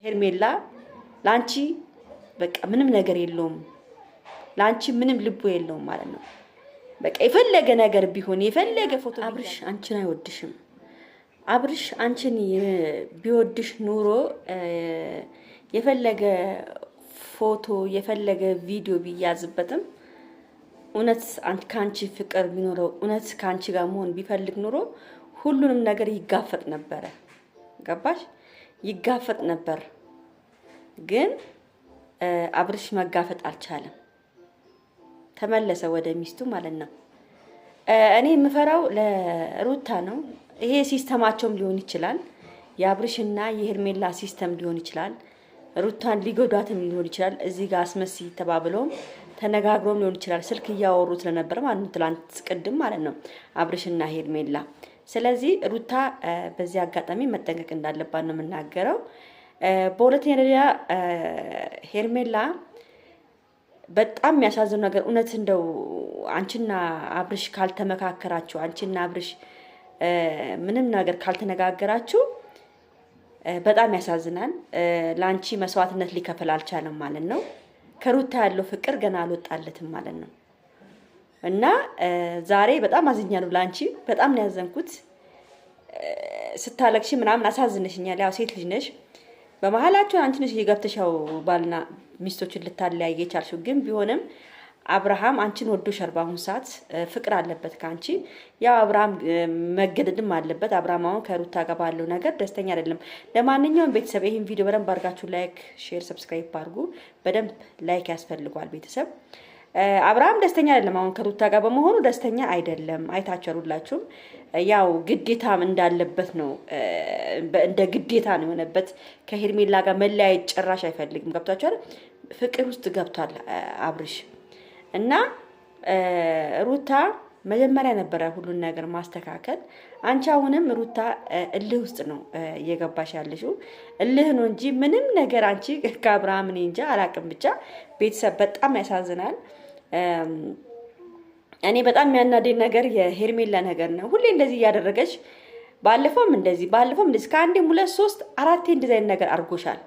ሄርሜላ ላንቺ በቃ ምንም ነገር የለውም፣ ላንቺ ምንም ልቡ የለውም ማለት ነው። በቃ የፈለገ ነገር ቢሆን የፈለገ ፎቶ አብርሽ አንቺን አይወድሽም። አብርሽ አንቺን ቢወድሽ ኑሮ የፈለገ ፎቶ የፈለገ ቪዲዮ ቢያዝበትም እውነት ካንቺ ፍቅር ቢኖረው እውነት ካንቺ ጋር መሆን ቢፈልግ ኑሮ ሁሉንም ነገር ይጋፈጥ ነበረ። ገባሽ? ይጋፈጥ ነበር። ግን አብርሽ መጋፈጥ አልቻለም። ተመለሰ ወደ ሚስቱ ማለት ነው። እኔ የምፈራው ለሩታ ነው። ይሄ ሲስተማቸውም ሊሆን ይችላል። የአብርሽና የሄርሜላ ሲስተም ሊሆን ይችላል። ሩታን ሊጎዳትም ሊሆን ይችላል። እዚህ ጋር አስመሲ ተባብለውም ተነጋግሮም ሊሆን ይችላል። ስልክ እያወሩት ስለነበረ ማለት ነው፣ ትላንት ቅድም ማለት ነው አብርሽና ሄርሜላ። ስለዚህ ሩታ በዚህ አጋጣሚ መጠንቀቅ እንዳለባት ነው የምናገረው። በሁለተኛ ደረጃ ሄርሜላ በጣም የሚያሳዝነው ነገር እውነት እንደው አንቺና አብርሽ ካልተመካከራችሁ፣ አንቺና አብርሽ ምንም ነገር ካልተነጋገራችሁ በጣም ያሳዝናል። ላንቺ መስዋዕትነት ሊከፍል አልቻለም ማለት ነው። ከሩታ ያለው ፍቅር ገና አልወጣለትም ማለት ነው። እና ዛሬ በጣም አዝኛለሁ። ላንቺ በጣም ነው ያዘንኩት። ስታለቅሺ ምናምን አሳዝነሽኛል። ያው ሴት ልጅ ነሽ። በመሀላችሁ አንቺ ነሽ የገብተሻው ባልና ሚስቶችን ልታለያየ የቻልሽው። ግን ቢሆንም አብርሃም አንቺን ወዶሻል። በአሁኑ ሰዓት ፍቅር አለበት ካንቺ። ያው አብርሃም መገደድም አለበት። አብርሃም አሁን ከሩታ ጋር ባለው ነገር ደስተኛ አይደለም። ለማንኛውም ቤተሰብ ይሄን ቪዲዮ በደንብ አድርጋችሁ ላይክ፣ ሼር፣ ሰብስክራይብ አድርጉ። በደንብ ላይክ ያስፈልጓል ቤተሰብ። አብርሃም ደስተኛ አይደለም። አሁን ከሩታ ጋር በመሆኑ ደስተኛ አይደለም። አይታችኋል ሁላችሁም። ያው ግዴታም እንዳለበት ነው፣ እንደ ግዴታ ነው የሆነበት። ከሄርሜላ ጋር መለያየት ጭራሽ አይፈልግም። ገብቷችኋል? ፍቅር ውስጥ ገብቷል አብርሽ እና ሩታ መጀመሪያ ነበረ ሁሉን ነገር ማስተካከል። አንቺ አሁንም ሩታ እልህ ውስጥ ነው እየገባሽ ያለሽው። እልህ ነው እንጂ ምንም ነገር አንቺ ከአብርሃም እኔ እንጃ አላቅም። ብቻ ቤተሰብ በጣም ያሳዝናል። እኔ በጣም የሚያናደኝ ነገር የሄርሜላ ነገር ነው። ሁሌ እንደዚህ እያደረገች ባለፈውም እንደዚህ ከአንዴም 2 3 4 እንደዚህ አይነት ነገር አድርጎሻል።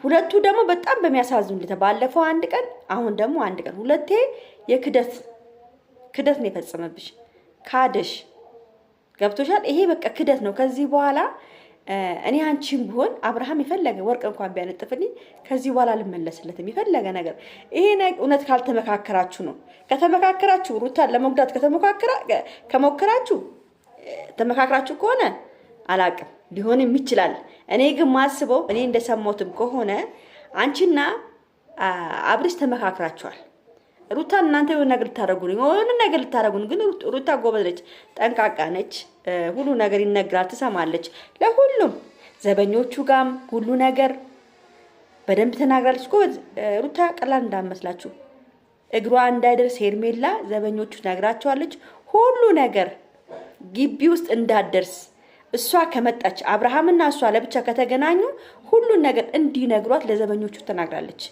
ሁለቱ ደግሞ በጣም በሚያሳዝኑ ሁኔታ ባለፈው አንድ ቀን፣ አሁን ደግሞ አንድ ቀን፣ ሁለቴ የክደት ነው የፈጸመብሽ። ካደሽ። ገብቶሻል? ይሄ በቃ ክደት ነው። ከዚህ በኋላ እኔ አንቺም ቢሆን አብርሃም የፈለገ ወርቅ እንኳን ቢያነጥፍልኝ ከዚህ በኋላ አልመለስለትም። የፈለገ ነገር ይሄ እውነት ካልተመካከራችሁ ነው። ከተመካከራችሁ ሩታን ለመጉዳት ከሞከራችሁ ተመካከራችሁ ከሆነ አላቅም ሊሆንም ይችላል። እኔ ግን ማስበው እኔ እንደሰማሁትም ከሆነ አንቺና አብርሽ ተመካክራችኋል። ሩታን እናንተ የሆነ ነገር ልታረጉ ነው። ግን ሩታ ጎበዝ ነች፣ ጠንቃቃ ነች። ሁሉ ነገር ይነግራል፣ ትሰማለች። ለሁሉም ዘበኞቹ ጋም ሁሉ ነገር በደንብ ተናግራለች። ጎበዝ ሩታ ቀላል እንዳመስላችሁ እግሯ እንዳይደርስ ሄርሜላ ዘበኞቹ ነግራቸዋለች። ሁሉ ነገር ግቢ ውስጥ እንዳደርስ እሷ ከመጣች አብርሃምና እሷ ለብቻ ከተገናኙ ሁሉን ነገር እንዲነግሯት ለዘበኞቹ ተናግራለች።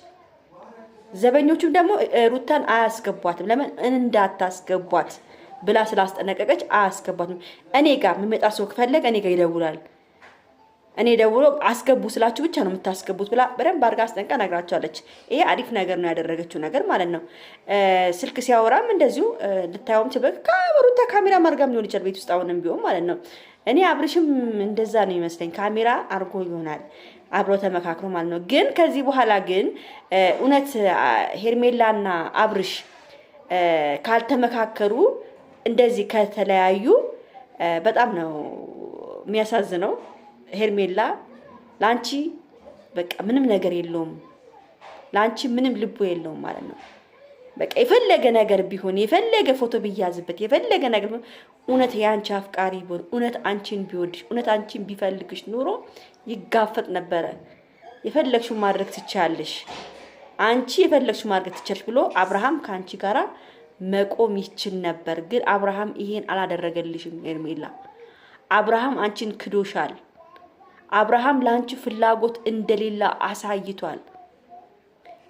ዘበኞቹም ደግሞ ሩታን አያስገቧትም። ለምን እንዳታስገቧት ብላ ስላስጠነቀቀች አያስገቧትም። እኔ ጋር የሚመጣ ሰው ከፈለገ እኔ ጋር ይደውላል። እኔ ደውሎ አስገቡ ስላችሁ ብቻ ነው የምታስገቡት ብላ በደንብ አድርጋ አስጠንቃ ነግራቸዋለች። ይሄ አሪፍ ነገር ነው ያደረገችው ነገር ማለት ነው። ስልክ ሲያወራም እንደዚሁ ልታየውም ትበቅ ከሩታ ካሜራ ማርጋም ሊሆን ይችላል ቤት ውስጥ አሁንም ቢሆን ማለት ነው። እኔ አብርሽም እንደዛ ነው ይመስለኝ፣ ካሜራ አርጎ ይሆናል አብሮ ተመካክሮ ማለት ነው። ግን ከዚህ በኋላ ግን እውነት ሄርሜላና አብርሽ ካልተመካከሩ እንደዚህ ከተለያዩ በጣም ነው የሚያሳዝነው። ሄርሜላ ላንቺ በቃ ምንም ነገር የለውም፣ ላንቺ ምንም ልቡ የለውም ማለት ነው። በቃ የፈለገ ነገር ቢሆን የፈለገ ፎቶ ቢያዝበት የፈለገ ነገር እውነት ያንቺ አፍቃሪ ቢሆን እውነት አንቺን ቢወድሽ እውነት አንቺን ቢፈልግሽ ኑሮ ይጋፈጥ ነበረ። የፈለግሽው ማድረግ ትቻለሽ፣ አንቺ የፈለግሽው ማድረግ ትቻለሽ ብሎ አብርሃም ካንቺ ጋራ መቆም ይችል ነበር። ግን አብርሃም ይሄን አላደረገልሽም ሄርሜላ። አብርሃም አንቺን ክዶሻል። አብርሃም ላንቺ ፍላጎት እንደሌላ አሳይቷል።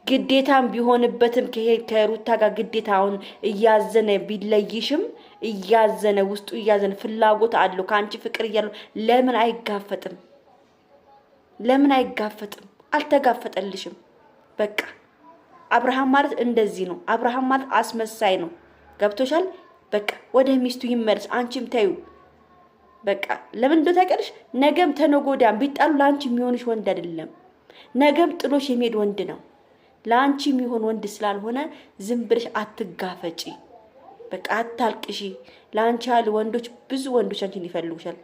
ግዴታም ቢሆንበትም ከሩታ ጋር ግዴታውን እያዘነ ቢለይሽም እያዘነ ውስጡ እያዘነ ፍላጎት አለው ካንቺ ፍቅር እያለው ለምን አይጋፈጥም? ለምን አይጋፈጥም? አልተጋፈጠልሽም። በቃ አብርሃም ማለት እንደዚህ ነው። አብርሃም ማለት አስመሳይ ነው። ገብቶሻል? በቃ ወደ ሚስቱ ይመለስ። አንቺም ተዩ በቃ። ለምን እንደው ታውቂያለሽ? ነገም ተነጎዳም ቢጣሉ ላንቺ የሚሆንሽ ወንድ አይደለም። ነገም ጥሎሽ የሚሄድ ወንድ ነው። ላንቺ የሚሆን ወንድ ስላልሆነ ዝም ብለሽ አትጋፈጪ። በቃ አታልቅሺ። ላንቺ ያሉ ወንዶች ብዙ ወንዶች አንቺን ይፈልጉሻል።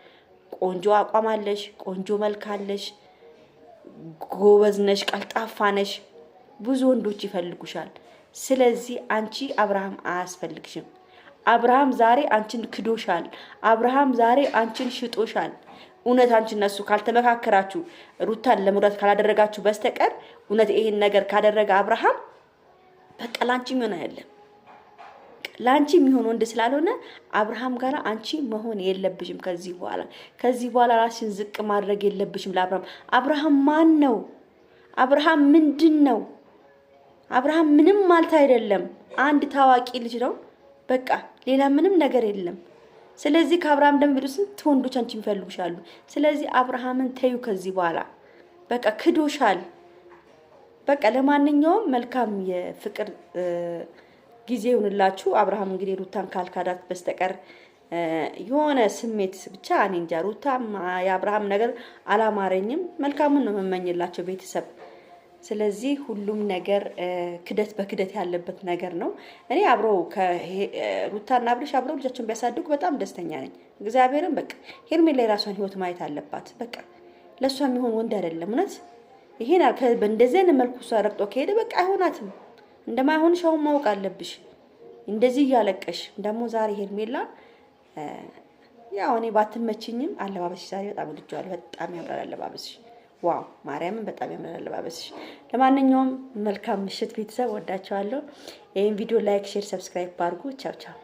ቆንጆ አቋም አለሽ፣ ቆንጆ መልክ አለሽ፣ ጎበዝ ነሽ፣ ቀልጣፋ ነሽ። ብዙ ወንዶች ይፈልጉሻል። ስለዚህ አንቺ አብርሃም አያስፈልግሽም። አብርሃም ዛሬ አንቺን ክዶሻል። አብርሃም ዛሬ አንቺን ሽጦሻል። እውነት አንቺ እነሱ ካልተመካከራችሁ ሩታን ለመውጣት ካላደረጋችሁ በስተቀር እውነት ይሄን ነገር ካደረገ አብርሃም በቃ ላንቺ ምን አይደለም። ላንቺ የሚሆን ወንድ ስላልሆነ አብርሃም ጋር አንቺ መሆን የለብሽም። ከዚህ በኋላ ራስሽን ዝቅ ማድረግ የለብሽም ለአብርሃም። አብርሃም ማን ነው? አብርሃም ምንድን ነው? አብርሃም ምንም ማለት አይደለም። አንድ ታዋቂ ልጅ ነው በቃ፣ ሌላ ምንም ነገር የለም። ስለዚህ ከአብርሃም ደግሞ ቢሉ ስንት ወንዶች አንቺን ይፈልጉሻሉ። ስለዚህ አብርሃምን ተዩ ከዚህ በኋላ በቃ ክዶሻል። በቃ ለማንኛውም መልካም የፍቅር ጊዜ ይሁንላችሁ። አብርሃም እንግዲህ ሩታን ካልካዳት በስተቀር የሆነ ስሜት ብቻ እኔ እንጃ። ሩታ የአብርሃም ነገር አላማረኝም። መልካሙን ነው የምመኝላቸው ቤተሰብ። ስለዚህ ሁሉም ነገር ክደት በክደት ያለበት ነገር ነው። እኔ አብረው ከሩታና አብርሽ አብረው ልጃቸውን ቢያሳድጉ በጣም ደስተኛ ነኝ። እግዚአብሔርን በቃ ሄርሜላ የራሷን ህይወት ማየት አለባት። በቃ ለእሷ የሚሆን ወንድ አይደለም። እውነት ይሄን በእንደዚህ አይነት መልኩ እሷ ረግጦ ከሄደ በቃ አይሆናትም። እንደማይሆንሽ አሁን ማወቅ አለብሽ። እንደዚህ እያለቀሽ ደግሞ ዛሬ ሄርሜላ ያው እኔ ባትመችኝም አለባበስሽ ዛሬ በጣም ወድጄዋለሁ። በጣም ያምራል አለባበስሽ። ዋው ማርያምን በጣም ያምራል አለባበስሽ። ለማንኛውም መልካም ምሽት ቤተሰብ፣ ወዳቸዋለሁ። ይሄን ቪዲዮ ላይክ፣ ሼር፣ ሰብስክራይብ አድርጉ። ቻው ቻው።